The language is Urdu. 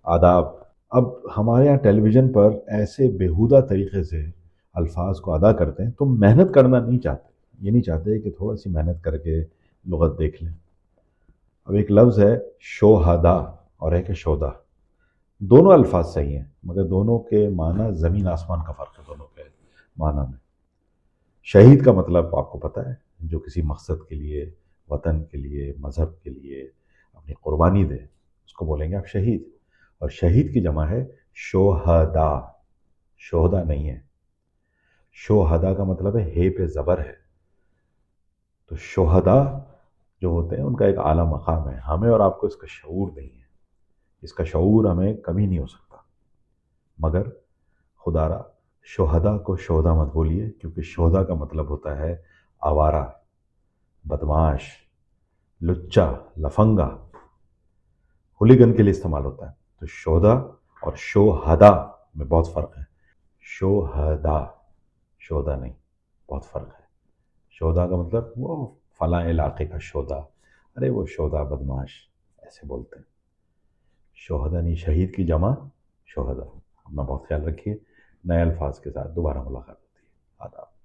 آداب۔ اب ہمارے یہاں ٹیلی ویژن پر ایسے بیہودہ طریقے سے الفاظ کو ادا کرتے ہیں، تم محنت کرنا نہیں چاہتے، یہ نہیں چاہتے کہ تھوڑا سی محنت کر کے لغت دیکھ لیں۔ اب ایک لفظ ہے شوہدا اور ایک ہے شودا، دونوں الفاظ صحیح ہیں مگر دونوں کے معنی زمین آسمان کا فرق ہے دونوں کے معنی میں۔ شہید کا مطلب آپ کو پتہ ہے، جو کسی مقصد کے لیے، وطن کے لیے، مذہب کے لیے اپنی قربانی دے، اس کو بولیں گے آپ شہید۔ اور شہید کی جمع ہے شوہدا، شہدا نہیں ہے۔ شوہدا کا مطلب ہے ہے پہ زبر ہے۔ تو شہدا جو ہوتے ہیں ان کا ایک اعلیٰ مقام ہے، ہمیں اور آپ کو اس کا شعور نہیں ہے، اس کا شعور ہمیں کبھی نہیں ہو سکتا۔ مگر خدا را شہدا کو شہدا مت بولیے، کیونکہ شہدا کا مطلب ہوتا ہے آوارہ، بدماش، لچا، لفنگا، ہولیگن کے لیے استعمال ہوتا ہے۔ تو شہدا اور شوہدا میں بہت فرق ہے۔ شوہدا، شہدا نہیں، بہت فرق ہے۔ شہدا کا مطلب وہ فلاں علاقے کا شہدا، ارے وہ شہدا بدماش، ایسے بولتے ہیں۔ شہدا نہیں، شہید کی جمع شہدا۔ اپنا بہت خیال رکھیے، نئے الفاظ کے ساتھ دوبارہ ملاقات ہوتی ہے۔ آداب۔